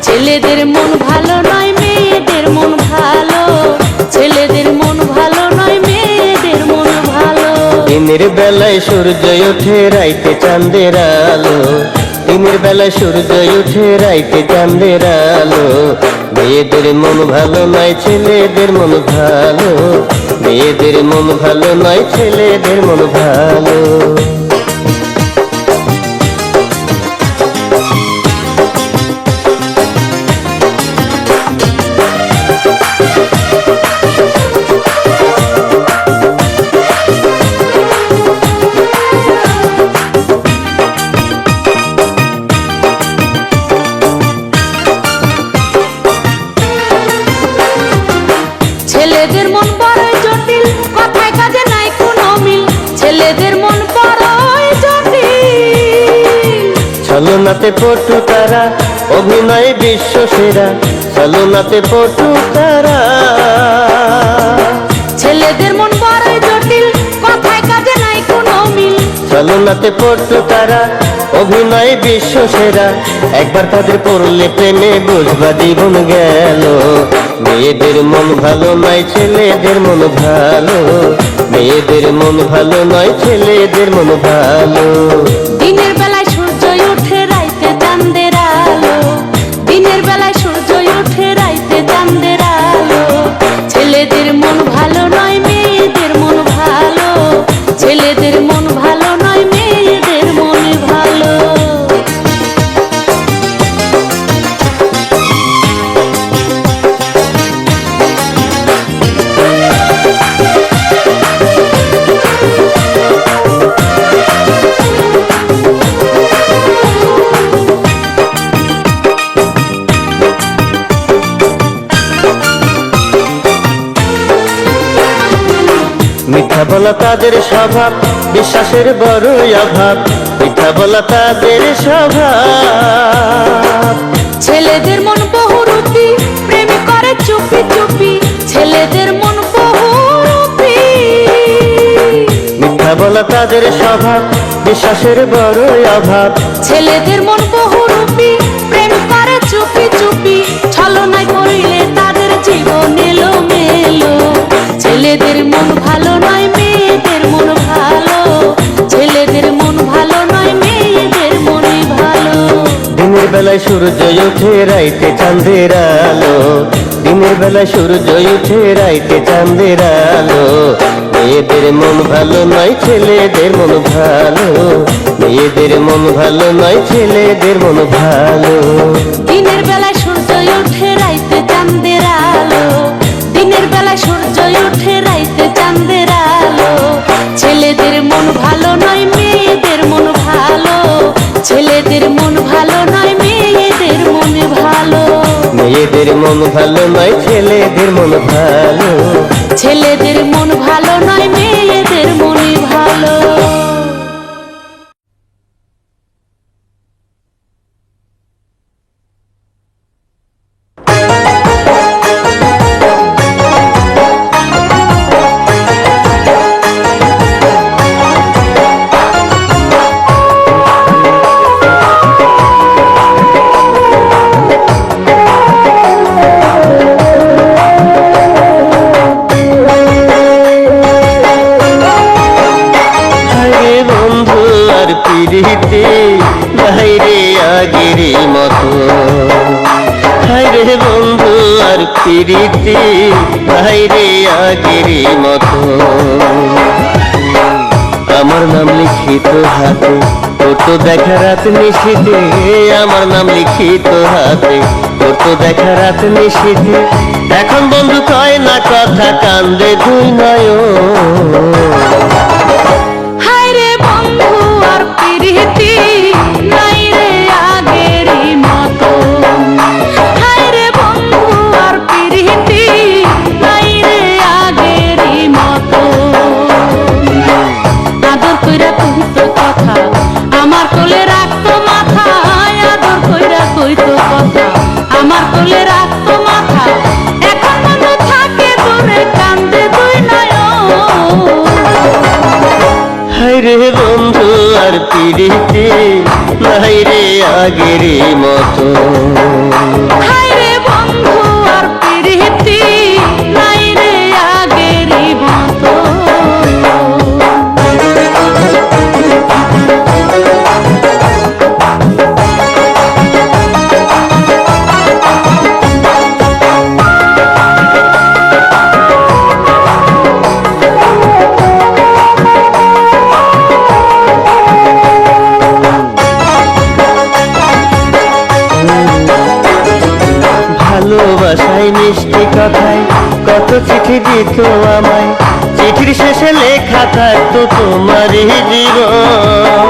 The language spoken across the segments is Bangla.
ছেলেদের মন ভালো নয় মেয়েদের মন ভালো, ছেলেদের মন ভালো নয় মেয়েদের মন ভালো। দিনের বেলায় সূর্য ওঠে রাইতে চাঁদের আলো, দিনের বেলায় সূর্য ওঠে রাইতে চাঁদের আলো। মেয়েদের মন ভালো নয় ছেলেদের মন ভালো, মেয়েদের মন ভালো নয় ছেলেদের মন ভালো। ছেলেদের মন বড়ই জটিল, কথায় কাজে নাই কোনো মিল, ছেলেদের মন বড়ই জটিল। ছলনাতে পটু তারা অভিনয় বিশ্ব সেরা, ছলনাতে পটু তারা। ছেলেদের মন বড়ই জটিল, কথায় কাজে নাই কোনো মিল, ছলনাতে পটু তারা অভিনয় বিশ্ব সেরা। একবার তাদের পড়লে প্রেমে বুঝবা জীবন গেল। মেয়েদের মন ভালো নয় ছেলেদের মন ভালো, মেয়েদের মন ভালো নয় ছেলেদের মন ভালো। দিনের বেলায় সূর্য ওঠে রাইতে চাঁদের আলো, দিনের বেলায় সূর্য ওঠে রাইতে চাঁদের আলো। ছেলেদের মন ভালো নয় মেয়েদের মন ভালো, ছেলেদের মন ভালো নয় মেয়েদের মন ভালো। মিথ্যা বলা তাদের স্বভাব, বিশ্বাসের বড়ই অভাব, মিথ্যা বলা তাদের স্বভাব। ছেলেদের মন বহুরূপী, প্রেম করে চুপি চুপি, ছেলেদের মন বহুরূপী। বলা তাদের স্বভাব, বিশ্বাসের বড়ই অভাব। ছেলেদের মন বহুরূপী, প্রেম করে চুপি চুপি, ছলনায় পড়িলে তাদের জীবন এলো মেলো। ছেলেদের মন ভালো নয়, মেয়েদের মন ভালো। ছেলেদের মন ভালো নয়, মেয়েদের মনই ভালো। দিনের বেলায় সূর্য ওঠে, রাইতে চাঁদের আলো। দিনের বেলায় সূর্য ওঠে, রাইতে চাঁদের আলো। মেয়েদের মন ভালো নয়, ছেলেদের মন ভালো। মেয়েদের মন ভালো নয়, ছেলেদের মন ভালো। দিনের বেলায় সূর্য ওঠে, রাইতে চাঁদের আলো। দিনের বেলায় সূর্য ওঠে, রাইতে চাঁদের আলো। ছেলেদের মন ভালো নয়, মেয়েদের মন ভালো। ছেলেদের মন ভালো নয়, মেয়েদের মন ভালো। মেয়েদের মন ভালো নয়, ছেলেদের মন ভালো। ছেলেদের মন ভালো নয়, মেয়েদের মন ভালো। পিরিতি বাইরে আগের মতো। হায়রে বন্ধু আর পিরিতি বাইরে আগের মতো। আমার নাম লিখিত হাতে, তোর তো দেখা রাত নিশীথে। আমার নাম লিখিত হাতে, তোর তো দেখা রাত নিশীথে। এখন বন্ধু কয় না কথা, কান্দে দুই নয়ন। হায়রে বন্ধু আর পিরিতি নাই রে আগেরই মতো। হায়রে বন্ধু আর পিরিতি নাই রে আগেরই মতো। আদর কইরা কইতো কথা, আমার কোলে রাখতো মাথা। আদর কইরা কইতো কথা, আমার কোলে রাখতো মাথা। এখন বন্ধু থাকে দূরে, কান্দে দুই নয়ন। হায়রে বন্ধু আর পিরিতি নাই রে আগের মতো। হায়রে বন্ধু আর পিরিতি নাই রে আগেরই মতো। ভালোবাসায় মিষ্টি কথায় কত চিঠি দিত আমায়। চিঠির শেষে লেখা থাকতো তোমারই জীবন।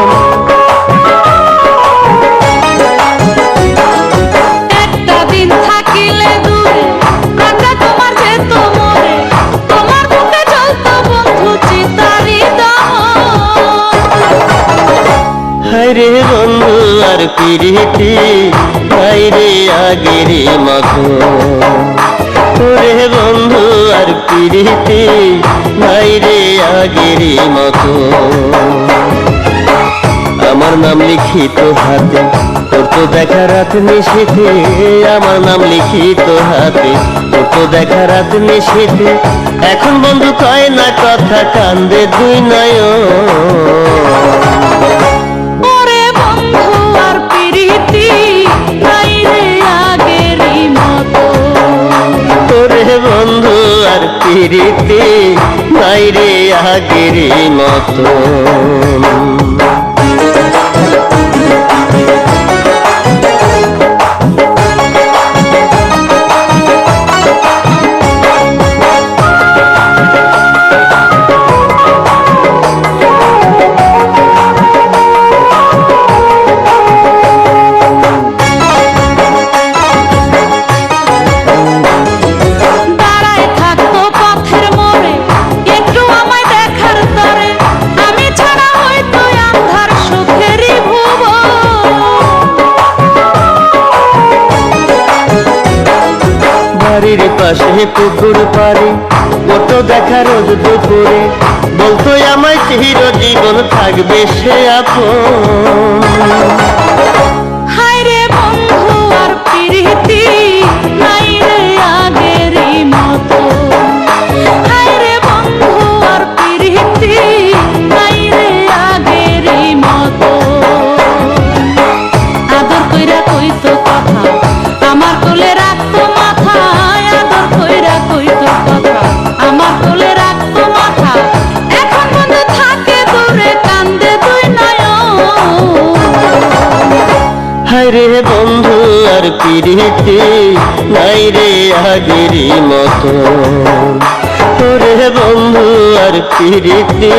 একটা দিন থাকিলে দূরে, প্রাণটা তোমার যেত মরে। তোমার বুকে জ্বলতো বন্ধু চিতারি দহন। হায়রে বন্ধু আর পিরিতি নাই রে আগের মতো। ওরে বন্ধু আর পিরিতি নাই রে আগের মতো। আমার নাম লিখিত হাতে, তোর তো দেখা রাত নিশীথে। আমার নাম লিখিত হাতে, তোর তো দেখা রাত নিশীথে। এখন বন্ধু কয় না কথা, কান্দে দুই নয়ন। ওরে বন্ধু আর পিরিতি নাই রে আগেরই মতো। ওরে বন্ধু আর পিরিতি নাই রে আগের মতো। দাঁড়ায় থাকতো পথের মোড়ে, একটু আমায় দেখার তরে। আমি ছাড়া হয়তো আন্ধার সুখেরই ভুবন। বাড়ির পাশে পুকুর পাড়ে করতো দেখা রোজ দুপুরে, বলতো আমায় চিরজীবন থাকবে সে আপন। হায় রে বন্ধু আর প্রীতি নাই রে আগেরই মতো, হায় রে বন্ধু আর প্রীতি নাই রে আগেরই মতো। আদর কইরা কইতো কথা আমার কোলে রাখতো মাথা, আদর কইরা কইতো কথা আমার কোলে রাখতো মাথা। এখন বন্ধু থাকে দূরে কান্দে দুই নয়ন। হায় রে বন্ধু আর প্রীতি নাই রে আগেরই মতো, ওরে বন্ধু আর প্রীতি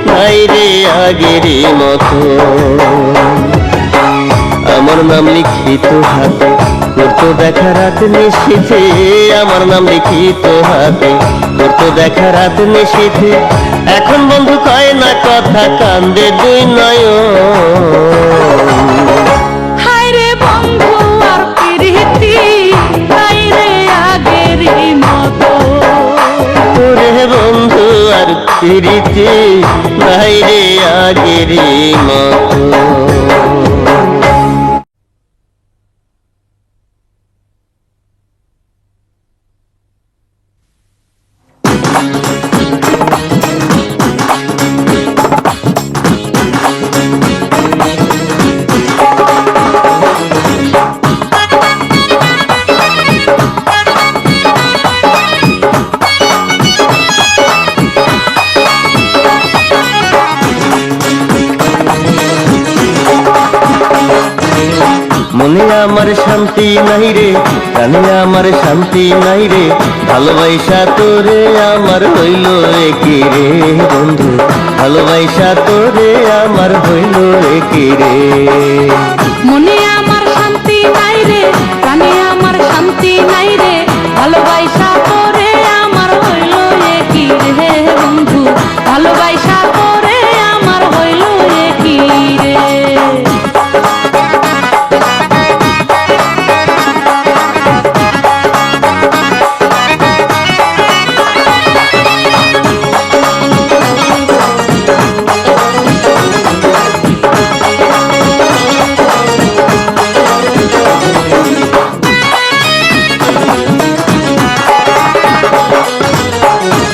নাই রে আগেরই মতো। আমার নাম লিখিত হাতে করতো দেখা রাত নিশীথে, আমার নাম লিখিত হাতে করতো দেখা রাত নিশীথে। এখন বন্ধু কয় না কথা কান্দে দুই নয়ন। হায় রে বন্ধু আর প্রীতি নাই রে আগেরই মতো, ওরে বন্ধু আর প্রীতি নাই রে আগেরই মতো। মনে আমার শান্তি নাই রে, কানে আমার শান্তি নাই রে, ভালোবাসা তোরে আমার হইল কি রে বন্ধু, ভালোবাসা তোরে আমার হইল কি রে। মনে আমার শান্তি নাই রে, প্রাণে আমার শান্তি নাই রে, ভালোবাসা করে আমার হইল কি রে বন্ধু, ভালোবাসা করে আমার হইল কি রে।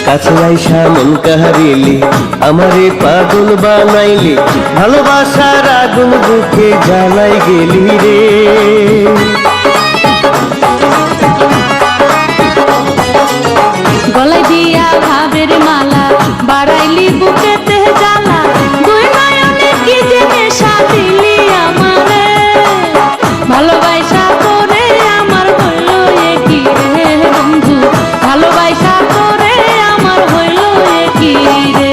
কাছে আইসা মন কাহারিলি আমারে পাগল বানাইলি, ভালোবাসার আগুন বুকে জ্বালাই গেলি রে। গলায় দিয়া ভাবের মালা বাড়াইলি বুকেতে জ্বালা, দুই নয়নে কি যে নেশা দিলি আমারে, ভালোবাসা করে আমার হইল কি রে বন্ধু, ভালোবাসা করে আমার হইল কি রে।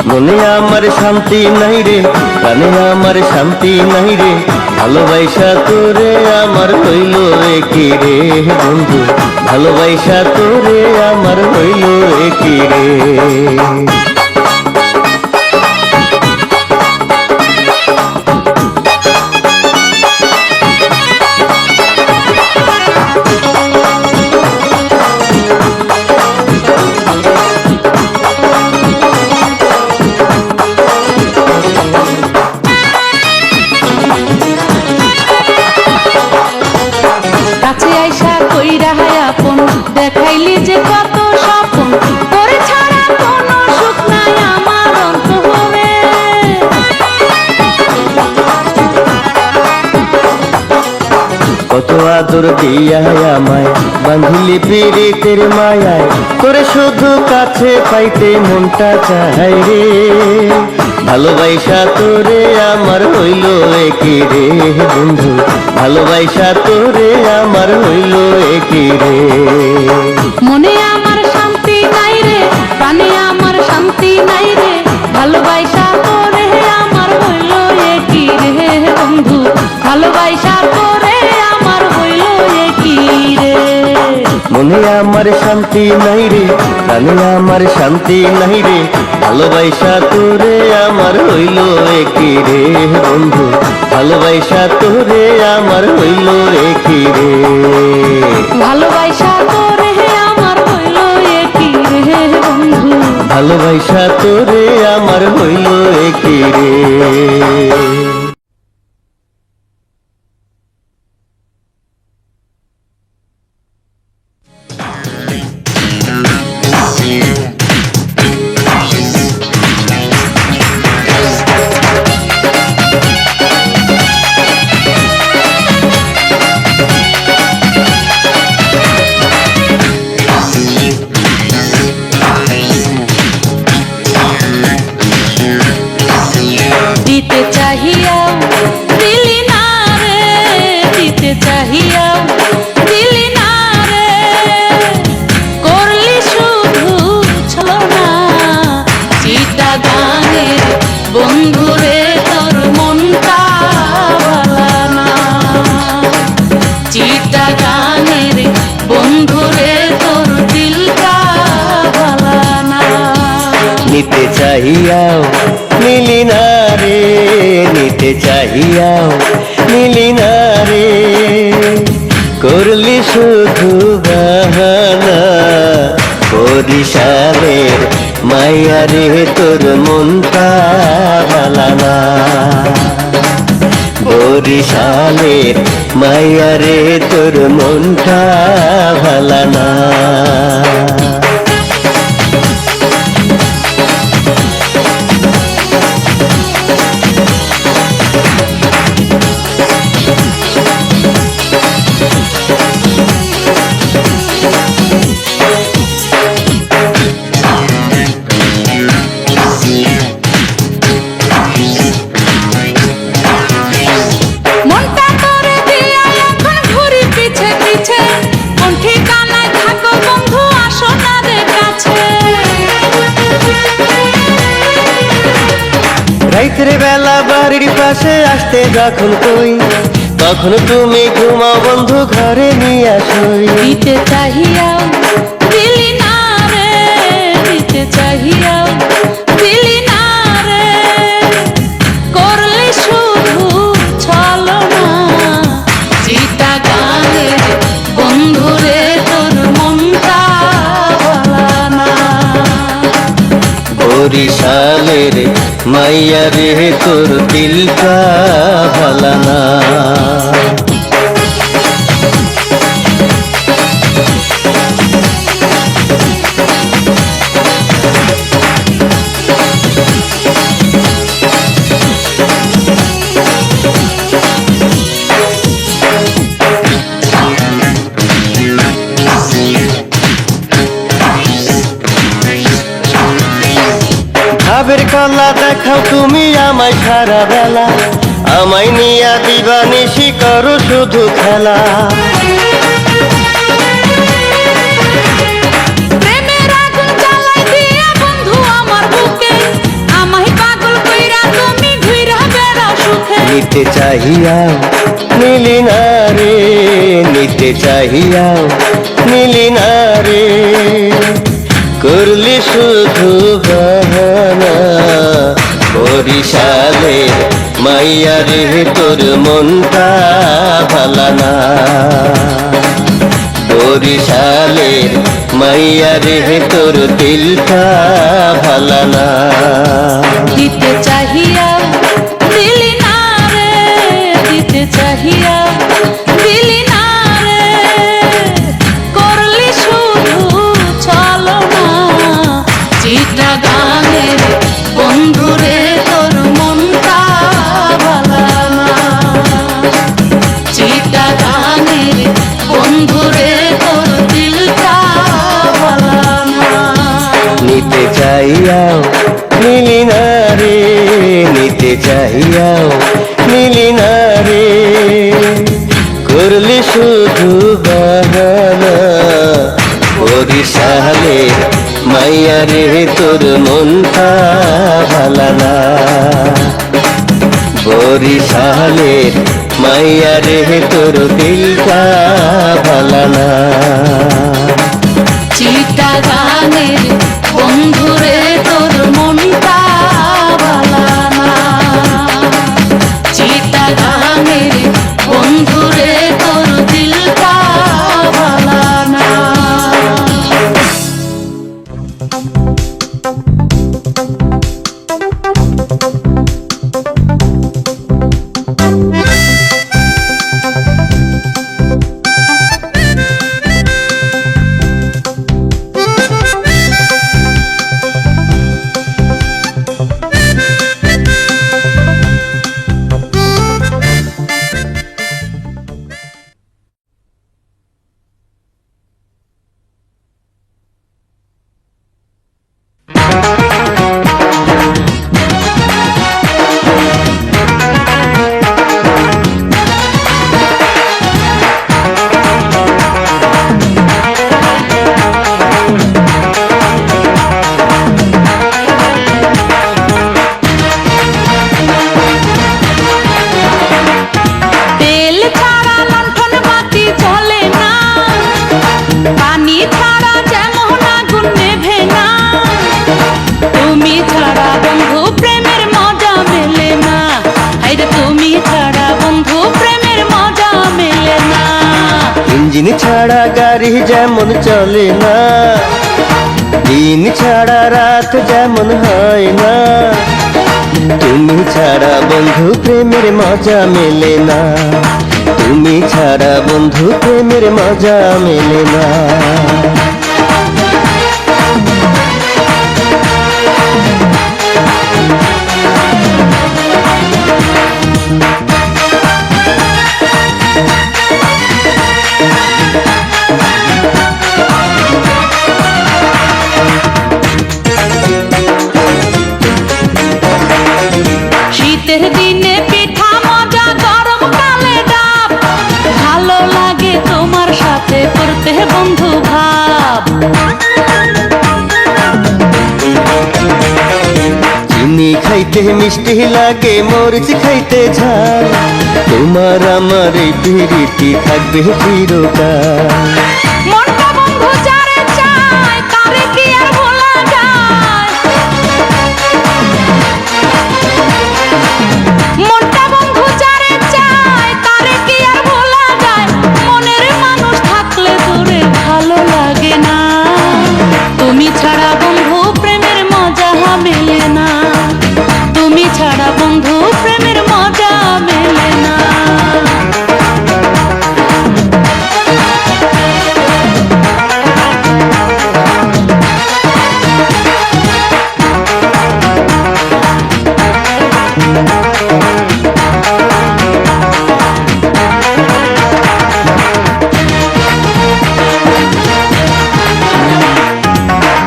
মনে আমার শান্তি নাই রে, প্রাণে আমার শান্তি নাই রে, ভালোবাসা তোরে আমার হইল কি রে বন্ধু, ভালোবাসা তোরে আমার হইল কি রে। কাছে আইসা কইরা আপন দেখাইলি যে কত স্বপন, তোরে ছাড়া কোনো সুখ নাই আমার অন্তরে। কত আদর দিয়া আমায় বাঁধিলি পীড়িতের মায়ায়, তোরে শুধু কাছে পাইতে মনটা চাই রে, ভালোবাসা তোরে আমার হইল কি রে বন্ধু, ভালোবাসা তোরে আমার হইল কি রে। মনে আমার শান্তি নাই রে, প্রাণে আমার শান্তি নাই রে, ভালোবাসা করে আমার হইল কি রে বন্ধু, ভালোবাসা করে আমার হইল কি রে। মনে আমার শান্তি নাই রে, প্রাণে আমার শান্তি নাই রে, ভালোবাসা তোরে আমার হইল কি রে বন্ধু, ভালোবাসা তোরে আমার হইল কি রে। ভালোবাসা করে আমার হইল কি ভালোবাসা তোরে আমার হইল একি রে। দিতে চাহিয়াও দিলি না রে, দিতে চাহিয়াও দিলি না রে, করলি শুধু ছলনা। চিটাগাঙের বন্ধুরে তোর মনটা ভালানা, চিটাগাঙের বন্ধুরে তোর দিলটা ভালানা। নিতে চাহিয়াও নিলি না রে, নিতে চাহিয়াও নিলি না রে, করলি শুধু বাহানা। বরিশালের মাইয়া রে তোর মনটা ভালানা, বরিশালের মাইয়া রে তোর মনটা ভালানা। মনটা করে দিয়া এখন ঘুরি পিছে পিছে, কোন ঠিকানায় থাকো বন্ধু আসো না রে কাছে। রাইতের বেলা বাড়ির পাশে আসতে যখন কই, তখন তুমি ঘুমাও বন্ধু ঘরে নিয়ে আসই। দিতে চাহিয়াও দিলি না রে, দিতে চাহিয়াও দিলি না রে, করলি শুধু ছলনা। চিটাগাঙের বন্ধুরে তোর মনটা ভালানা, বরিশালের মাইয়া রে তোর দিলটা ভালানা। ভাবের কলা দেখাও তুমি আমায় সারা বেলা, আমায় নিয়া দিবানিশি করো শুধু খেলা। প্রেমের আগুন জ্বালাই দিয়া বন্ধু আমার বুকে, আমায় পাগল কইরা তুমি ঘুইরা বেড়াও সুখে। নিতে চাহিয়াও নিলি না রে, নিতে চাহিয়াও নিলি না রে, করলি শুধু বাহানা। বরিশালের মাইয়া রে তোর মনটা ভালানা, বরিশালের মাইয়া রে তোর দিলটা ভালানা। দিতে চাহিয়াও দিলি না রে, দিতে চাহিয়াও দিলি না রে, করলি শুধু ছলনা। চিটাগাঙের বন্ধুরে তোর মনটা ভালানা, চিটাগাঙের বন্ধুরে তোর দিলটা ভালানা। নিতে চাহিয়াও নিলি না রে, নিতে চাহিয়াও নিলি না রে, করলি শুধু বাহানা। বরিশালের মাইয়া রে তোর মনটা ভালানা, বরিশালের মাইয়া রে তোর দিলটা ভালানা। চিটাগাঙের বন্ধুরে তোর মনটা ভালানা, চিটাগাঙের বন্ধুরে তোর দিলটা ভালানা। যেমন চলে না, দিন ছাড়া রাত যেমন হয় না, তুমি ছাড়া বন্ধু প্রেমের মজা মেলে না, তুমি ছাড়া বন্ধু প্রেমের মজা মেলে না। শীতের দিনে পিঠা মজা, গরমকালে ডাব, ভালো লাগে তোমার সাথে করতে বন্ধু ভাব। চিনি খাইতে মিষ্টি লাগে, মরিচ খাইতে ঝাল, তোমার আমার এই প্রীতি থাকবে চিরকাল। মনটা বন্ধু যারে চায় তারে কি আর ভোলা যায়, মনটা বন্ধু যারে চায় তারে কি আর ভোলা যায়, মনের মানুষ থাকলে দূরে ভালো লাগে না, তুমি ছাড়া বন্ধু প্রেমের মজা মেলে না, তুমি ছাড়া বন্ধু প্রেমের মজা মেলে না।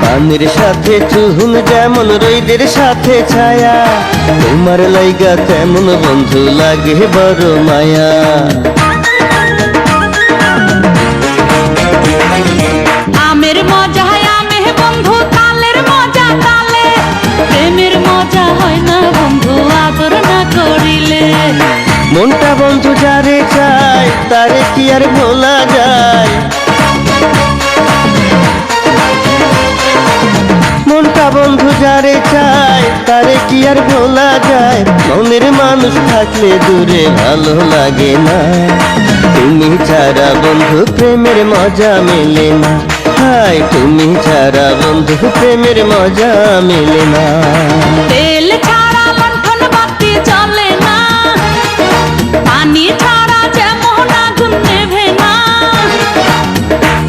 পানের সাথে চুহুন যেমন রইদের সাথে ছায়া, তোমার লাইগা তেমন বন্ধু লাগে বড় মায়া। আমের মজা আমে বন্ধু, তালের মজা তালে, প্রেমের মজা হয় না বন্ধু আদর না করিলে। মনটা বন্ধু যারে চায় তারে কি আর ভোলা যায়, মনটা বন্ধু যারে চায় তারে কি আর ভোলা যায়, মনের মানুষ থাকলে দূরে ভালো লাগে না, তুমি ছাড়া বন্ধু প্রেমের মজা মেলে না, হায় তুমি ছাড়া বন্ধু প্রেমের মজা মেলে না। তেল ছাড়া লণ্ঠন বাতি জ্বলে না, পানি ছাড়া যেমন আগুন নেভে না,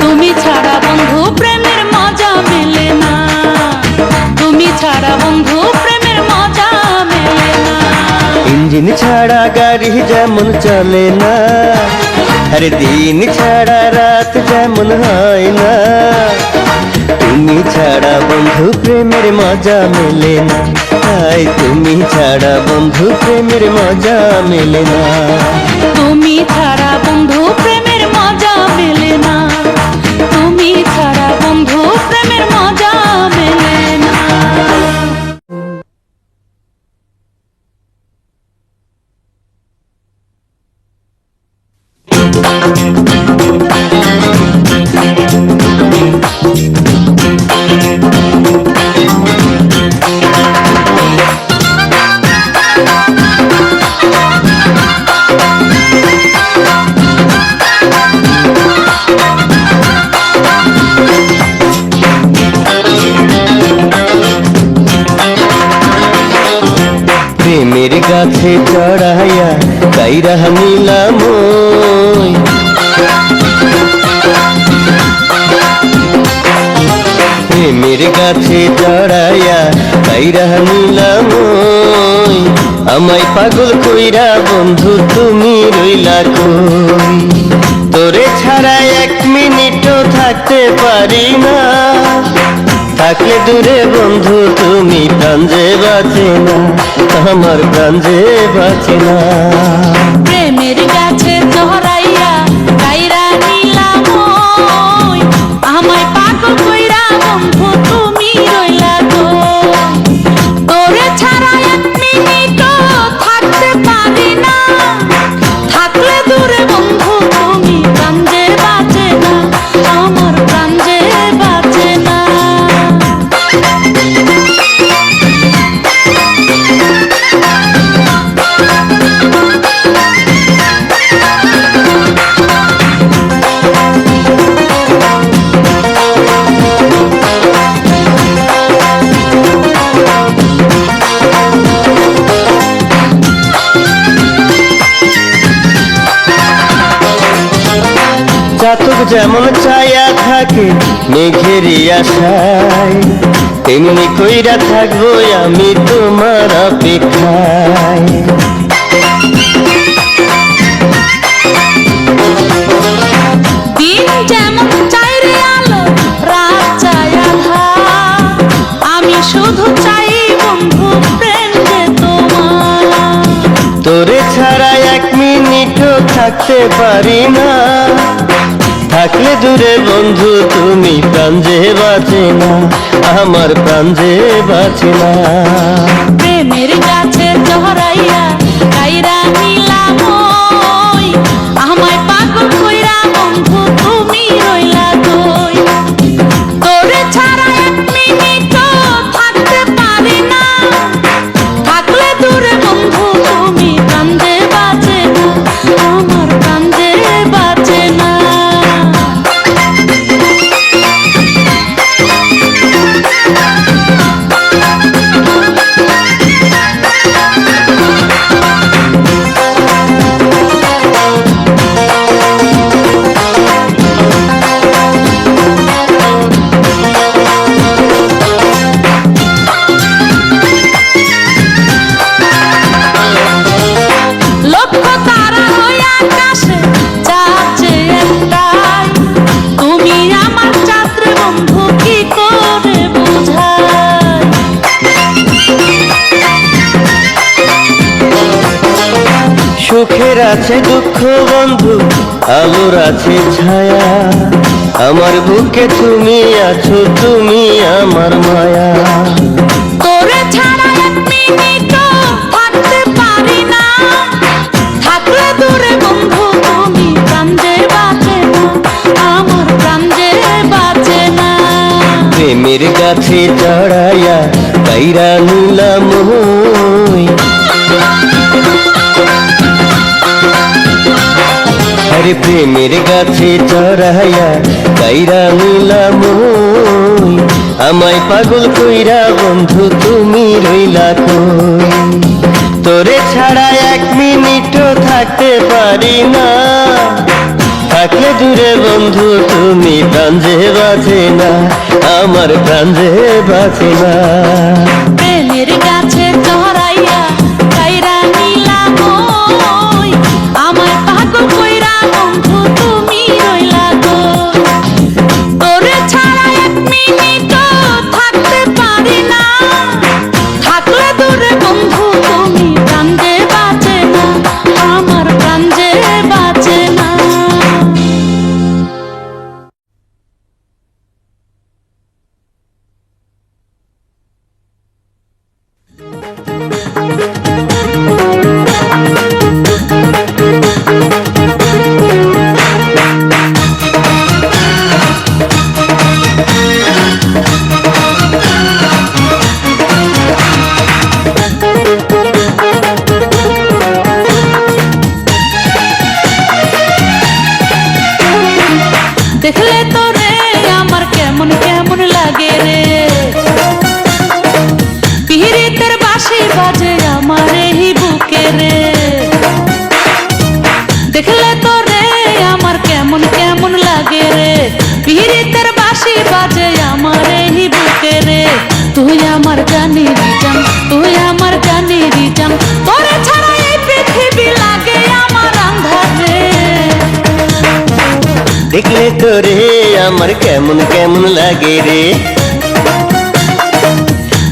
তুমি ছাড়া বন্ধু প্রেমের মজা মেলে না, তুমি ছাড়া বন্ধু প্রেমের মজা মেলে না। ইঞ্জিন ছাড়া গাড়ি যেমন চলে না, আরে দিন ছাড়া রাত যেমন হয় না, তুমি ছাড়া বন্ধু প্রেমের মজা মেলে না, তাই তুমি ছাড়া বন্ধু প্রেমের মজা মেলে না, তুমি ছাড়া বন্ধু প্রেমের মজা মেলে না, তুমি ছাড়া বন্ধু প্রেমের মজা মেলে না। প্রেমের গাছে চড়াইয়া কাইরা নিলাম ওই, প্রেমের গাছে চড়াইয়া কাইরা নিলাম ওই, আমায় পাগল কইরা বন্ধু তুমি রইলা কই, তোরে ছাড়া এক মিনিটও থাকতে পারি না, থাকলে দূরে বন্ধু তুমি প্রাণ যে বাঁচে না, আমার প্রাণ যে বাঁচে না। প্রেমের গাছে চড়াইয়া কাইরা নিলাম ওই, আমায় পাগল কইরা বন্ধু তুমি রইলা কই, তোরে ছাড়া এক মিনিটও থাকতে পারি না, থাকলে দূরে বন্ধু তুমি প্রাণ যে বাঁচে না, আমার প্রাণ যে বাঁচে না। যেমন ছায়া থাকে মেঘেরই আশায়, তেমনি কইরা থাকবো আমি তোমার অপেক্ষায়। দিন যেমন চাই রে আলো, রাত চাই আঁধার, আমি শুধু চাই বন্ধু প্রেম যে তোমার। তোরে ছাড়া এক মিনিটও থাকতে পারি না, থাকলে দূরে বন্ধু তুমি প্রাণ যে বাঁচে না, আমার প্রাণ যে বাঁচে না। প্রেমের গাছে জহরাইয়া কাইরা নিলাম ওই, আমায় পাগল কইরা বন্ধু তুমি রইলা কই। তোরে ছাড়া এক মিনিটও থাকতে পারি না, থাকলে দূরে বন্ধু তুমি প্রাণ যে বাঁচে না, আমার প্রাণ যে বাঁচে না। লক্ষ তারা ওই আকাশে, চাঁদ যে একটাই, তুমি আমার চাঁদ রে বন্ধু কি করে বুঝাই। সুখের আছে দুঃখ বন্ধু, আলোর আছে ছায়া, আমার বুকে তুমি আছো, তুমি আমার মায়া। তোরে ছাড়া এক মিনিটও থাকতে পারি না, থাকলে দূরে বন্ধু তুমি প্রাণ যে বাঁচে না, আমার প্রাণ যে বাঁচে না। প্রেমের গাছে চড়াইয়া কাইরা নিলাম ওই, আরে প্রেমের গাছে চড়াইয়া কাইরা নিলাম ওই, আমায় পাগল কইরা বন্ধু তুমি রইলা কই। তোরে ছাড়া এক মিনিটও থাকতে পারি না, থাকলে দূরে বন্ধু তুমি প্রাণ যে বাঁচে না, আমার প্রাণ যে বাঁচে না। প্রেমের গাছে জহরাইয়া কাইরা নিলাম ওই, আমায় পাগল কইরা বন্ধু তুমি রইলা কই। তোরে ছাড়া এক মিনিটও থাকতে পারি না, থাকলে দূরে বন্ধু তুমি প্রাণ যে বাঁচে না, আমার প্রাণ যে বাঁচে না। দেখলে তোরে আমার কেমন কেমন লাগে রে, পিহিরিতের বাঁশি বাজে আমার এই বুকে রে। দেখলে তোরে আমার কেমন কেমন লাগে রে, পিহিরিতের বাঁশি বাজে আমার এই বুকে রে। তুই আমার জানির জান, তুই আমার জানির জান, তোরে ছাড়া এই পৃথিবী লাগে আমার আন্ধার রে। দেখলে তোরে আমার কেমন কেমন লাগে রে,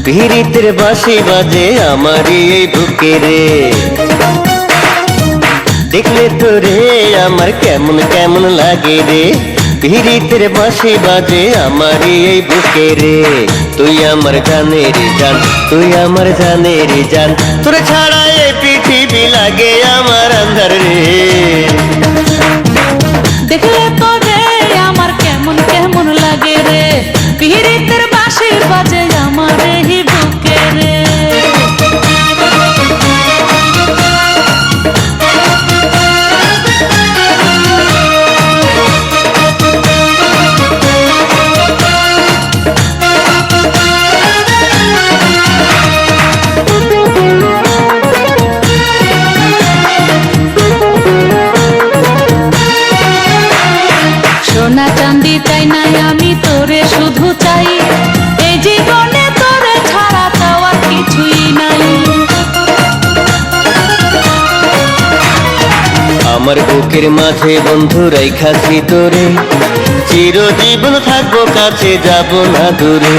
পিরিতের বাঁশি বাজে আমার এই বুকে রে। দেখলে তোরে আমার কেমন কেমন লাগে রে, পিরিতের বাঁশি বাজে আমার এই বুকে রে। তুই আমার জানের জান, তুই আমার জানের জান, তোর ছাড়া এই পৃথিবী লাগে আমার আন্ধার রে। দেখলে তোরে আমার কেমন কেমন লাগে রে, পিহিরিতের বাঁশি বাজে আমার এই বুকে রে। আমার বুকের মাঝে বন্ধু রাইখাছি তোরে, চিরজীবন থাকবো কাছে, যাব না দূরে।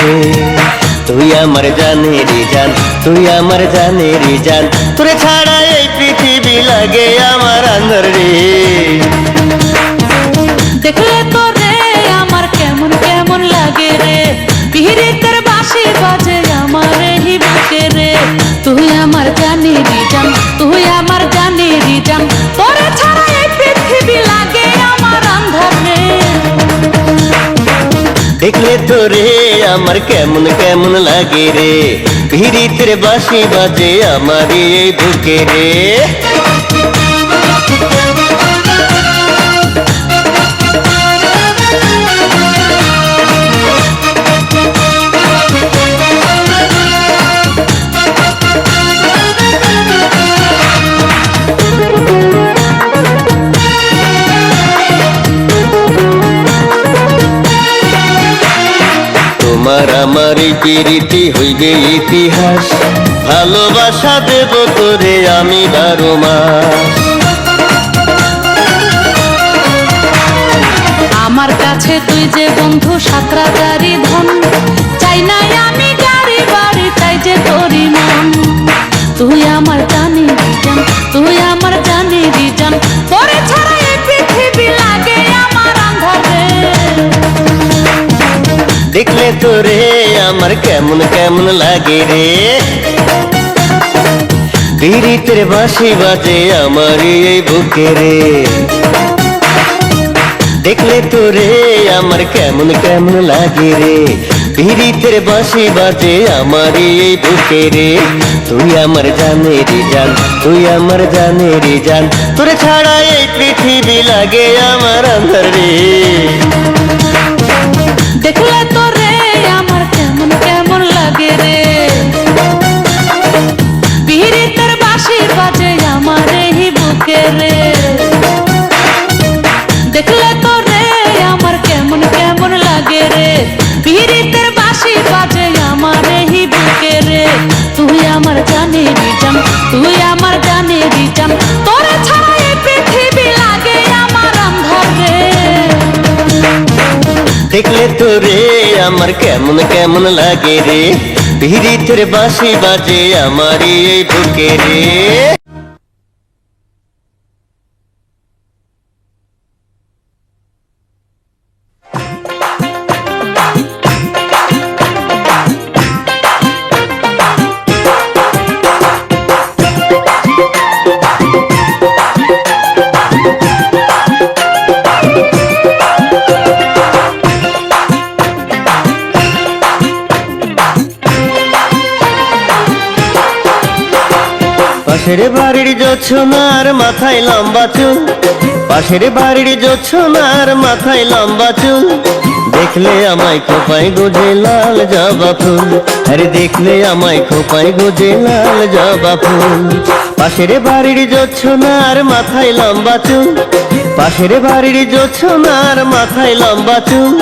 তুই আমার জানেরি জান, তুই আমার জানেরি জান, তোরে ছাড়া এই পৃথিবী লাগে আমার আন্ধার রে। দেখলে তোরে আমার কেমন কেমন লাগে রে, পিহিরিতের বাঁশি বাজে আমার এই বুকে রে। তুই আমার জানেরি জান, তুই আমার জানেরি জান, তোরে ছাড়া এই পৃথিবী লাগে আমার আন্ধার রে। দেখলে তোরে আমার কেমন কেমন লাগে রে, পিহিরিতের বাঁশি বাজে আমার এই বুকে রে। তোমার আমার এই প্রীতি হইবে ইতিহাস, ভালোবাসা দেব তোরে আমি 12 মাস। আমার কাছে তুই যে বন্ধু সাতরাগারি ধন, চাই নাই আমি গাড়ি বাড়ি, তাই যে তোরি মন। তুই আমার জানেরি জান, তুই আমার জানেরি জান, তোরে ছাড়া এই পৃথিবী লাগে আমার আন্ধার রে। দেখলে তোরে আমার কেমন কেমন লাগে রে, পিরিতের বাঁশি বাজে আমার এই বুকে রে। দেখলে তোরে আমার কেমন কেমন লাগে রে, পিরিতের বাঁশি বাজে আমার এই বুকে রে। তুই আমার জানেরি জান, তুই আমার জানেরি জান, তোরে ছাড়া এই পৃথিবী লাগে আমার আন্ধার রে। দেখলে তোরে আমার কেমন কেমন লাগে রে, পিহিরিতের বাঁশি বাজে আমার এই বুকে রে। দেখলে তোরে আমার কেমন কেমন লাগে রে, পিহিরিতের বাঁশি বাজে আমার এই বুকে রে। তুই আমার জানেরি জান, তুই আমার জানেরি জান, তোরে ছাড়া এই পৃথিবী লাগে আমার আন্ধার রে। দেখলে তোরে আমার কেমন কেমন লাগে রে, পিরিতের বাঁশি বাজে আমার এই বুকে রে। পাশের বাড়ির জোছনার মাথায় লম্বা চুল, পাশের বাড়ির জোছনার মাথায় লম্বা চুল, দেখলে আমায় খোপায় গোজে লাল জবা ফুল। আরে দেখলে আমায় খোপায় গোজে লাল জবা ফুল। পাশের বাড়ির জোছনার মাথায় লম্বা চুল, পাশের বাড়ির জোছনার মাথায় লম্বা চুল,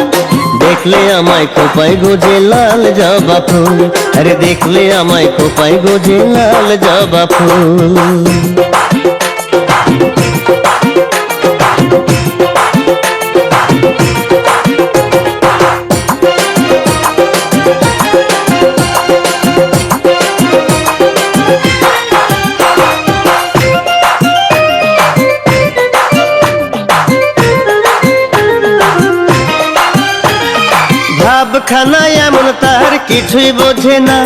দেখলে আমায় খোপায় গোজে লাল জবা ফুল। আরে দেখলে আমায় খোপায় গোজে লাল জবা ফুল। ভাবখানা এমন তার কিছুই বোঝে না,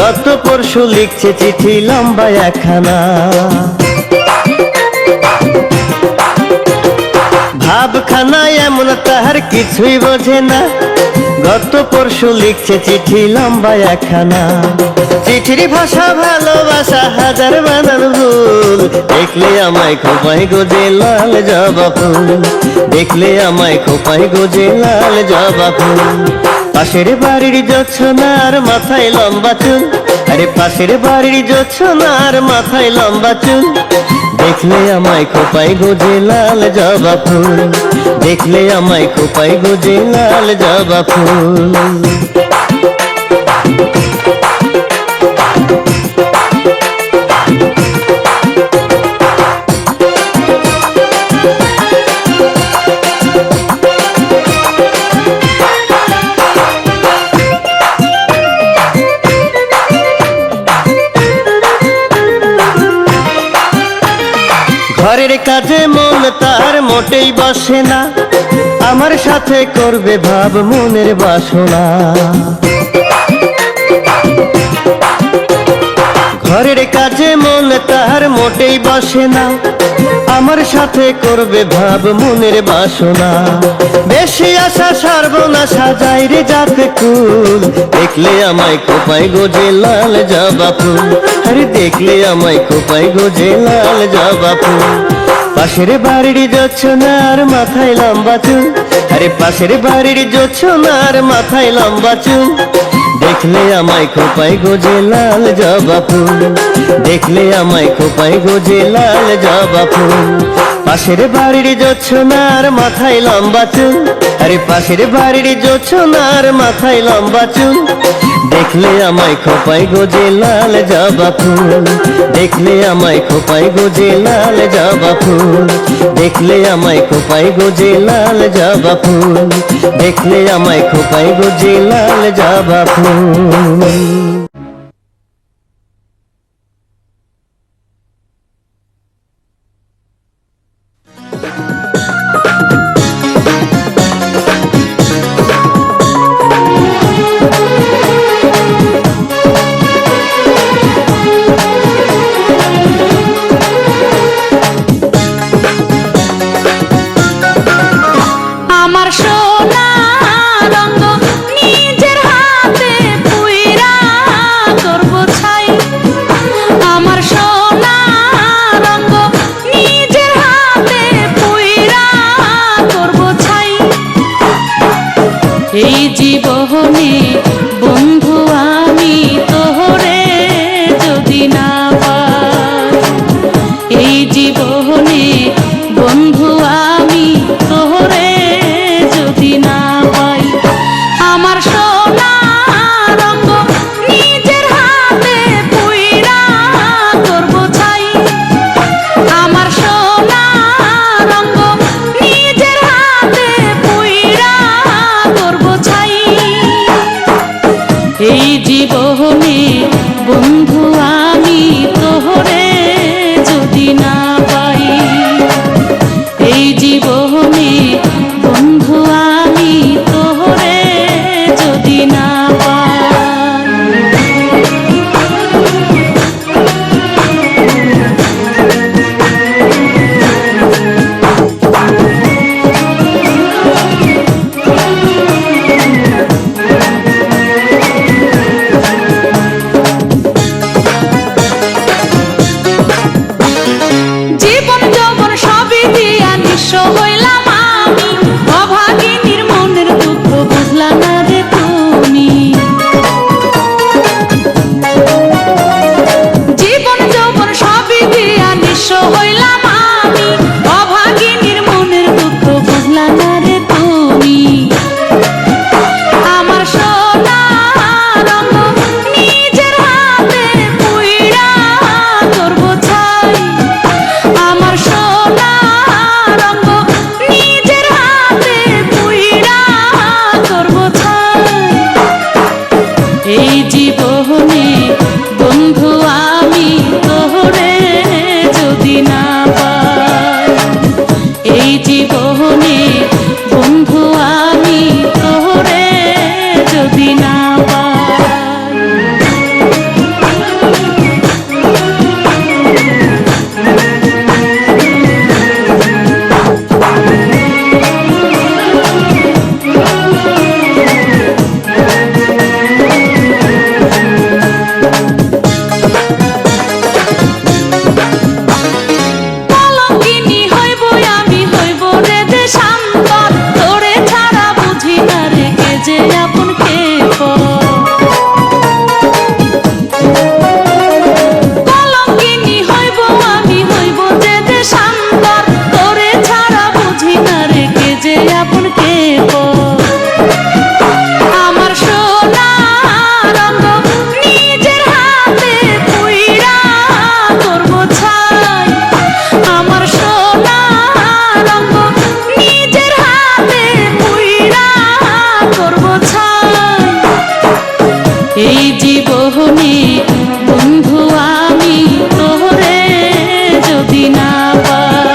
গত পরশু লিখছে চিঠি লম্বা একখানা। ভাবখানা এমন তার কিছুই বোঝে না, গত পরশু লিখছে চিঠি লম্বা একখানা। চিঠির ভাষা ভালোবাসা হাজার বানান ভুল, দেখলে আমায় খোপায় গোজে লাল জবা ফুল, দেখলে আমায় খোপায় গোজে লাল জবা ফুল। পাশের বাড়ির জোছনার মাথায় লম্বা চুল, আরে পাশের বাড়ির জোছনার মাথায় লম্বা চুল, দেখলে আমায় খোপায় গোজে লাল জবা ফুল, দেখলে আমায় খোপায় গোজে লাল জবা ফুল। ঘরের কাজে মন তার মোটেই বসে না, আমার সাথে করবে ভাব মনের বাসনা। ঘরের কাজে মন তার মোটেই বসে না, আমার সাথে করবে ভাব মনের বাসনা। বেশি আশা সর্বনাশা যায় রে যাতে কুল, দেখলে আমায় খোপায় গোজে লাল জবা ফুল। আরে দেখলে আমায় খোপায় গোজে লাল জবা ফুল। পাশের বাড়ির জোছনার মাথায় লম্বা চুল, আরে পাশের বাড়ির জোছনার মাথায় লম্বা চুল। দেখলে আমায় খোপায় গোজে লাল জবা ফুল, দেখলে আমায় খোপায় গোজে লাল জবা ফুল। পাশের বাড়ির জোছনার মাথায় লম্বা চুল, আরে পাশের বাড়ির জোছনার মাথায় লম্বা চুল। দেখলে আমায় খোপায় গোজে লাল জবা ফুল, দেখলে আমায় খোপায় গোজে লাল জবা ফুল। দেখলে আমায় খোপায় গোজে লাল জবা ফুল, দেখলে আমায় খোপায় গোজে লাল জবা ফুল। আমার সোনা রঙ নিজের হাতে পুইরা করব ছাই। আমার সোনা রঙ নিজের হাতে পুইরা করব ছাই। এই জীবনে বন্ধু আমি তোরে যদি না পাই, এই জীবনে বন্ধু আমি তোরে যদি না পাই। আমার সোনা রঙ নিজের হাতে পুইরা করব ছাই। আমার সোনা রঙ নিজের হাতে পুইরা করব ছাই। এই জীবনে বন্ধু আমি তোরে যদি না পাই, এই জীবনে বন্ধু আমি তোরে যদি না পাই। জীবন যৌবন সবই দিয়া নিঃস্ব হইলাম আমি, অভাগিনীর মনের দুঃখ বুঝলা না রে তুমি। জীবন যৌবন সবই দিয়া নিঃস্ব হইলাম আমি, অভাগিনীর মনের দুঃখ বুঝলা না রে তুমি। আমার সোনা রঙ নিজের হাতে পুইরা করব ছাই। আমার সোনা রঙ নিজের হাতে পুইরা করব ছাই। এই জীবনে বন্ধু আমি তোরে যদি না পাই, এই জীবনে বন্ধু আমি তোরে যদি না পাই। কলঙ্কিনী হইব আমি, হইব রে দেশান্তর, তোরে ছাড়া বুঝি না রে কে যে আপন কে পর। কলঙ্কিনী হইব আমি, হইব যে দেশান্তর, তোরে ছাড়া বুঝি না রে কে যে আপন কে পর। আমার সোনা রঙ নিজের হাতে পুইরা করব ছাই। আমার সোনা রঙ নিজের হাতে পুইরা করব ছাই। এই জীবনে বন্ধু আমি তোরে যদি না পাই,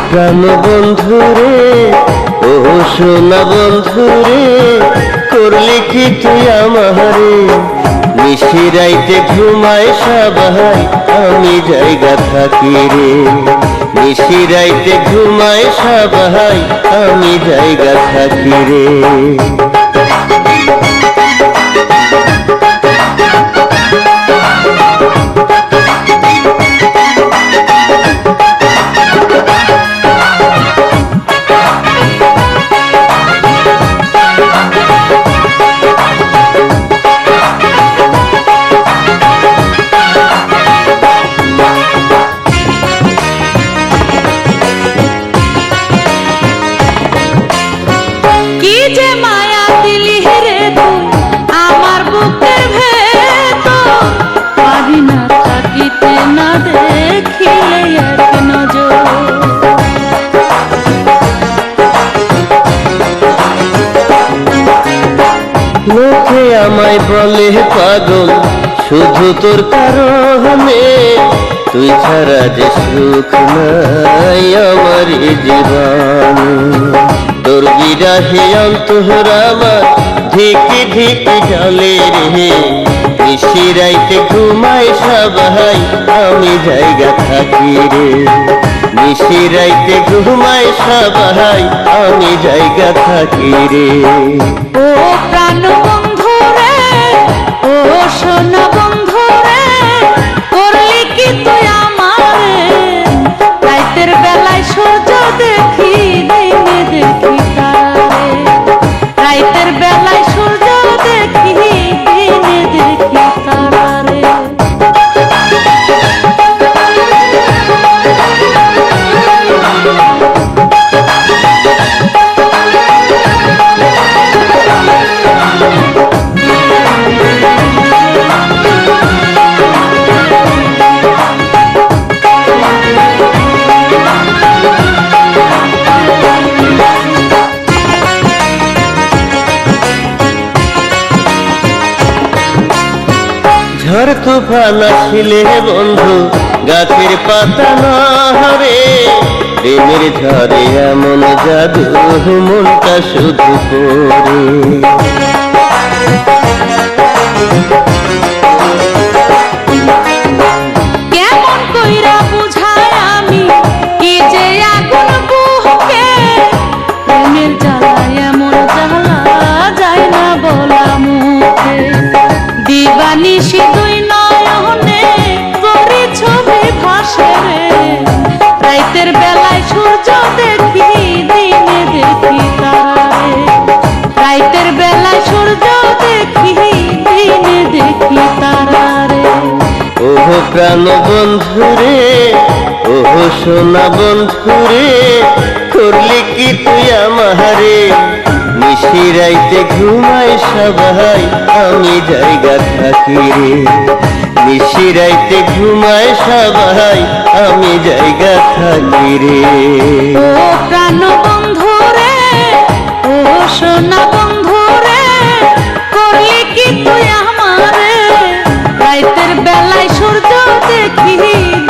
প্রাণ বন্ধুরে, ও সোনা বন্ধুরে, করলি কি তুই আমারে? নিশিরাইতে ঘুমায় সবাই, আমি জায়গা থাকি রে। নিশিরাইতে ঘুমায় সবাই, আমি জায়গা থাকি রে। কি যে মায়া দিলি রে তুই আমার বুকের ভেতর, পারি না থাকিতে না দেখিলে এক নজর। লোকে আমায় বলে পাগল, শুধু তোর কারণে। তুই ছাড়া যে সুখ নাই আমার এ জীবন। তোর বিরাহে অন্তর আমার ঢেকে ঢেকে জ্বলে রে। নিশিরাইতে ঘুমায় সবাই, আমি জায়গা থাকি রে। নিশিরাইতে ঘুমায় সবাই, আমি জায়গা থাকি রে। ও প্রাণ বন্ধু রে, ও সোনা বন্ধু রে, করলি কি তুই আমারে? রাতের বেলায় সূর্য দেখি, দিনে দেখি তারে। রাতের বেলায় সূর্য দেখি, দিনে দেখি তারে। ঝড় তুফান আসিলে বন্ধু গাছের পাতা নড়ে। প্রেমের ঝড়ে এমন জাদু মনটা শুধু করে। কেমন কইরা বুঝাই আমি কি যে আগুন বুকে, প্রেমের জ্বালায় এমন জ্বালা যায় না বলা মুখে। দিবানিশি দুই নয়নে করি ছবি ভাসে রে। রাতের বেলায় সূর্য দেখি, দিনে দেখি তারে। রাতের বেলায় সূর্য দেখি, দিনে দেখি তারে। ওহ প্রাণ বন্ধুরে, ওহ সোনা বন্ধুরে, করলি কি তুই আমারে? নিশিরাইতে ঘুমায় সবাই, আমি জায়গা থাকি রে। নিশিরাইতে ঘুমায় সবাই, আমি জায়গা থাকি রে। ও প্রাণ বন্ধু রে, ও সোনা বন্ধু রে, করলি কি তুই আমারে? রাতের বেলায় সূর্য দেখি,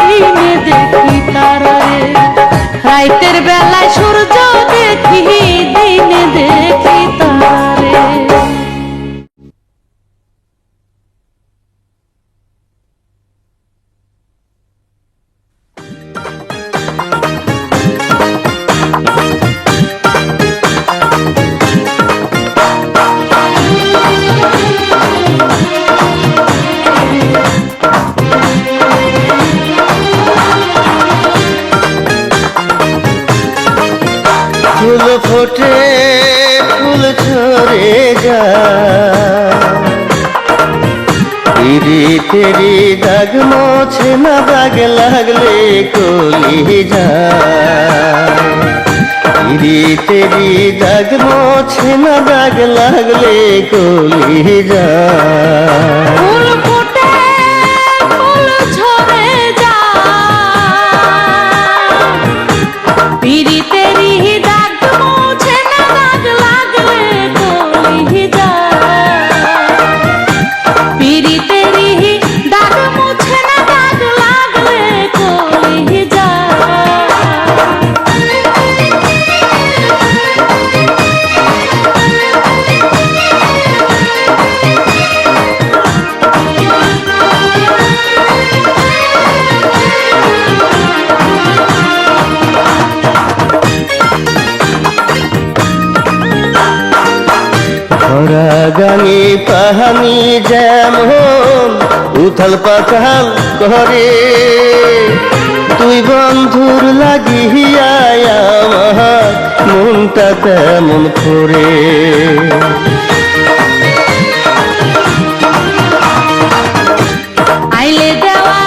দিনে দেখি তারে। রাতের বেলায় সূর্য দেখি, দিনে দেখি তারে। ফুল ফোটে, ফুল ঝরে যায়, তেরি দাগ মোছে না, দাগ লাগলে কলি যায়। তেরি দাগ মোছে না, দাগ লাগলে কলি যায়। ফুল ফোটে, ফুল ঝরে যায়, পিরিতেরি দাগ মোছে না, দাগ লাগলে কলি যায়। পিরিতেরি দাগ মোছে না, দাগ লাগলে কলি যায়। কাহানি যেমন উথাল পাথাল করে, তুই বন্ধুর লাগিয়া আমার মনটা তেমন করে। আইলে দেওয়া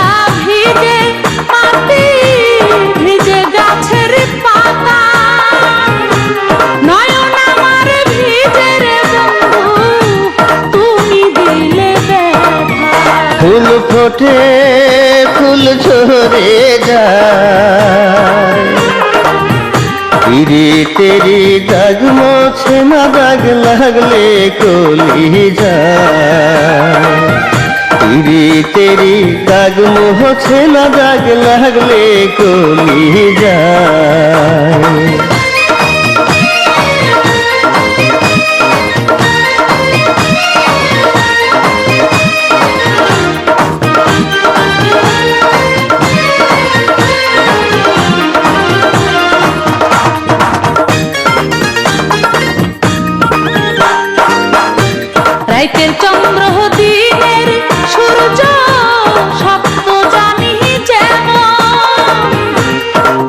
ভিজে মাটি, ভিজে গাছের পাতা, নয়ন আমার ভিজে রে বন্ধু, তুমি দিলে ব্যথা। ফুল ফোটে ফুল ঝরে যায়, তেরি দাগ মোছে না, দাগ লাগলে কলি যায়। তেরি দাগ মোছে না, দাগ লাগলে কলি যায়। রাইতের চন্দ্র দিনের সূর্য শক্ত জানি যেমন,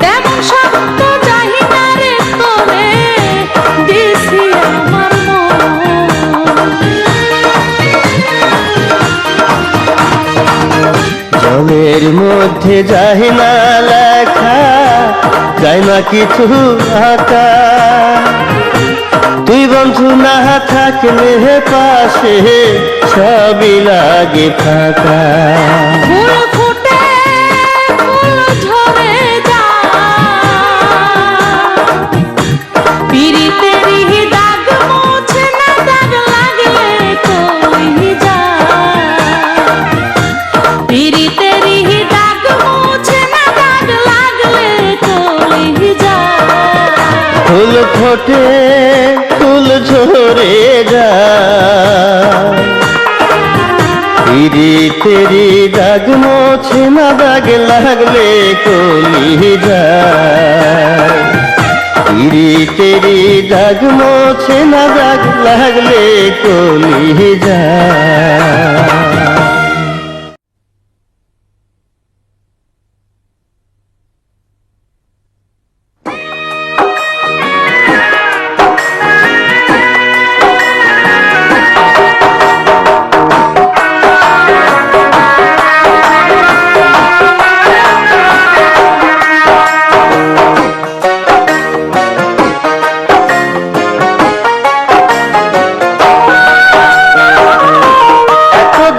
তেমন শক্ত জানি না রে তোরে দিছি আমার মন। জলের মধ্যে যায় না লেখা, যায় না কিছু আঁকা, তুই বন্ধু না থাকলে পাশে সবই লাগে ফাঁকা। ফুল ফুটে ফুল ঝরে যায়, পিরিতেরি দাগ মোছে না, দাগ লাগলে কই যায়। পিরিতেরি দাগ মোছে না, দাগ লাগলে কই যায়। ফুল ফোটে ফুল ঝরে যায়, তেরি দাগ মোছে না, দাগ লাগলে কলি যায়। তেরি দাগ মোছে না, দাগ লাগলে কলি যায়।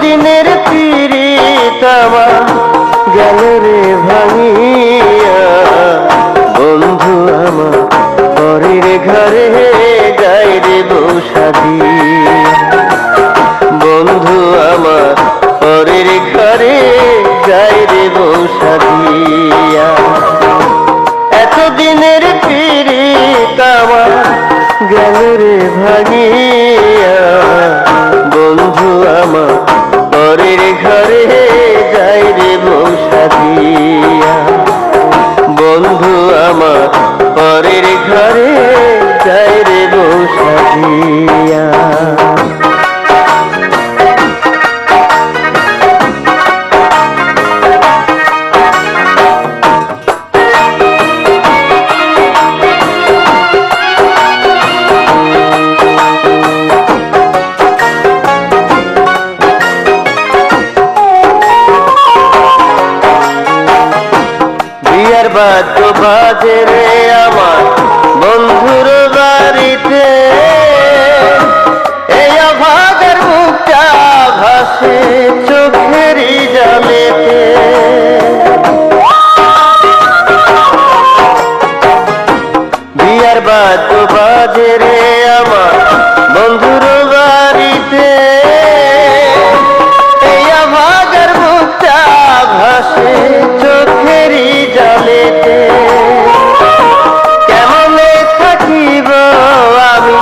দিনের পিরিত আমার গেল রে ভাঙিয়া, বন্ধু আমার পরের ঘরে যায় রে বসা দিয়া। বন্ধু আমার পরের ঘরে যায় রে বসা দিয়া। এতদিনের পিরিত আমার গেল রে ভাঙিয়া, বন্ধু আমার পরের ঘরে যাই রে বসা দিয়া। বন্ধু আমার পরের ঘরে যাই রে বসা দিয়া। বাদ্য বাজে রে আমার বন্ধুর বাড়িতে, এই অভাগের মুখটা ভাসে চোখেরই জলেতে। বিয়ার বাদ্য বাজে রে আমার বন্ধুর বাড়িতে, এই অভাগের মুখটা ভাসে চোখেরই জলেতে। কেমনে থাকিব আমি,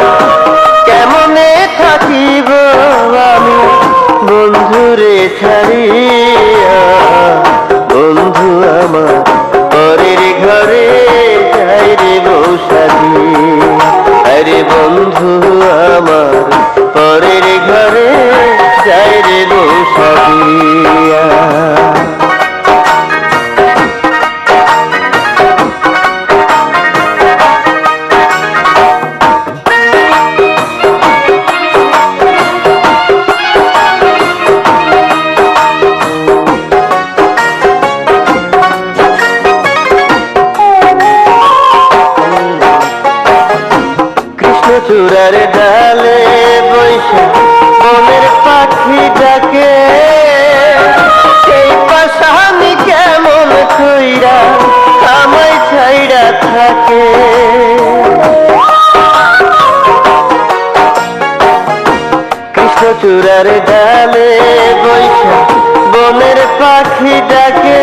কেমনে থাকিব আমি বন্ধুরে ছাড়িয়া। বন্ধু আমার পরের ঘরে যাই রে বসা দিয়া। চূড়ার ডালে বৈশা বনের পাখি ডাকে, সেই পাশানি কেমন কইরা আমায় ছাইড়া থাকে। কৃষ্ণচূড়ার ডালে বৈশা বনের পাখি ডাকে,